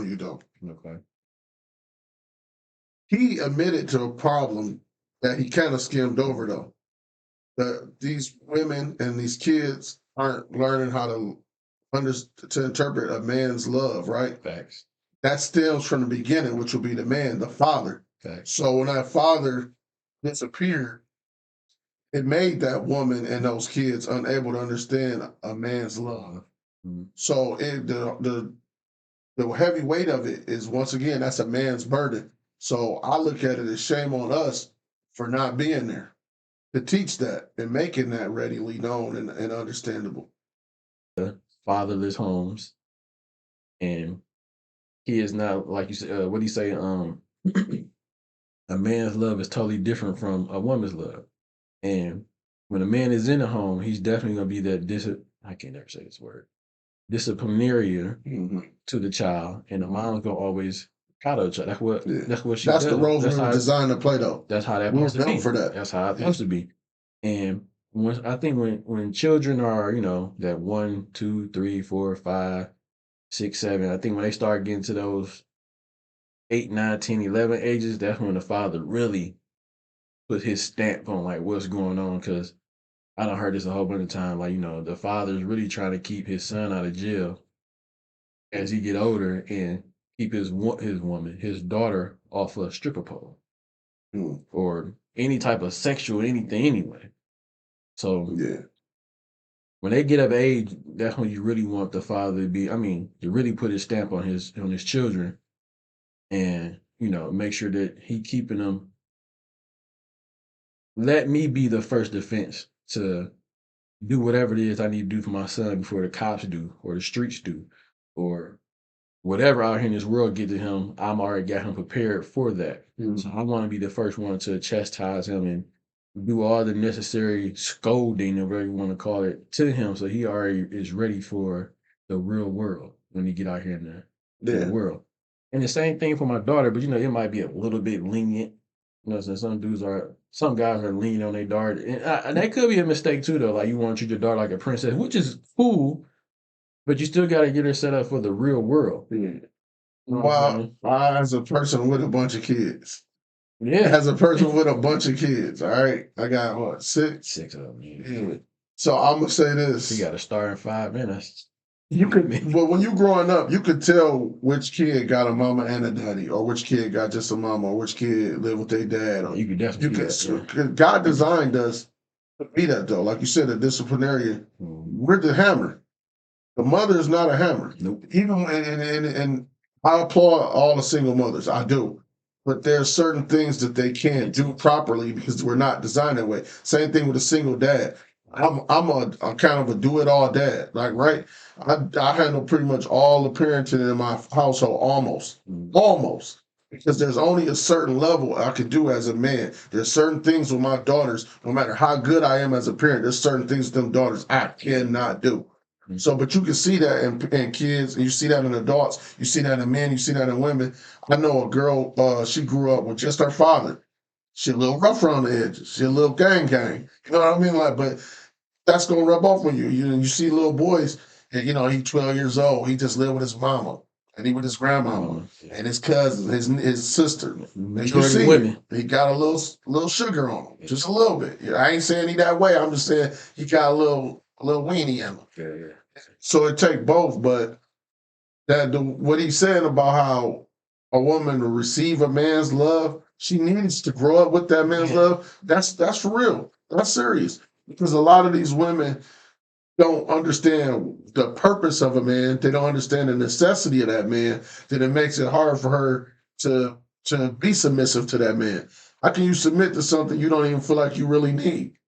you though. Okay. He admitted to a problem that he kind of skimmed over though. That these women and these kids aren't learning how to to interpret a man's love, right? Facts. That stems from the beginning, which will be the man, the father. Facts. So when that father disappeared, it made that woman and those kids unable to understand a man's love. Mhm. So the heavy weight of it is once again that's a man's burden. So I look at it as shame on us for not being there to teach that and making that readily known and understandable. Fatherless homes, and he is not like you said. What do you say? A man's love is totally different from a woman's love. And when a man is in a home, he's definitely gonna be that I can't ever say this word, disciplinarian Mhm. to the child, and the mom's gonna always proud of the child. Yeah. That's what she That's the does. roles we That's were how designed to play though. that's how that We were supposed to built be. for that. That's how it's Yeah. supposed to be. And I think when children are, that 1, 2, 3, 4, 5, 6, 7, I think when they start getting to those 8, 9, 10, 11 ages, that's when the father really put his stamp on like what's going on. Cause I done heard this a whole bunch of times. Like, the father's really trying to keep his son out of jail as he get older and keep his daughter off a stripper pole Mm. or any type of sexual anything anyway. So Yeah. when they get of age, that's when you really want the father to be. I mean, to really put his stamp on his children, and make sure that he keeping them. Let me be the first defense to do whatever it is I need to do for my son before the cops do or the streets do, or whatever out here in this world get to him. I'm already got him prepared for that. So I want to be the first one to chastise him and do all the necessary scolding, or whatever you want to call it, to him, so he already is ready for the real world when he get out here in the Yeah. world. And the same thing for my daughter, but it might be a little bit lenient. So some guys are lenient on their daughter, and that could be a mistake too, though. Like you want to treat your daughter like a princess, which is cool, but you still got to get her set up for the real world. Yeah. You know what I'm Well, saying? I, as a person with a bunch of kids, Yeah, as a person with a bunch of kids, all right, I got what, 6? 6 of them. Yeah. Yeah. So I'm gonna say You this: got to start in 5 minutes. you could, well, when you growing up, you could tell which kid got a mama and a daddy, or which kid got just a mama, or which kid live with their dad. Or You could you definitely could, see that. Yeah. God designed us to be that though. Like you said, a disciplinarian. We're the hammer. The mother is not a hammer. Nope. Even and I applaud all the single mothers. I do. But there's certain things that they can't do properly because we're not designed that way. Same thing with a single dad. I'm a kind of a do it all dad. Like right, I handle pretty much all the parenting in my household almost because there's only a certain level I can do as a man. There's certain things with my daughters, no matter how good I am as a parent, there's certain things with them daughters I cannot do. So, but you can see that in kids, and you see that in adults, you see that in men, you see that in women. I know a girl, she grew up with just her father. She a little rough around the edges. She a little gang. You know what I mean? Like, but that's gonna rub off on you. You see little boys, and he 12 years old. He just lived with his mama, and he with his grandmama, and his cousin, his sister. And you Majority see women. he got a little sugar on him, just a little bit. I ain't saying he that way. I'm just saying he got a little weenie in him. Yeah. So it take both, but what he's saying about how a woman to receive a man's love, she needs to grow up with that man's Yeah. love. That's for real. That's serious. Because a lot of these women don't understand the purpose of a man. They don't understand the necessity of that man. That it makes it hard for her to be submissive to that man. How can you submit to something you don't even feel like you really need?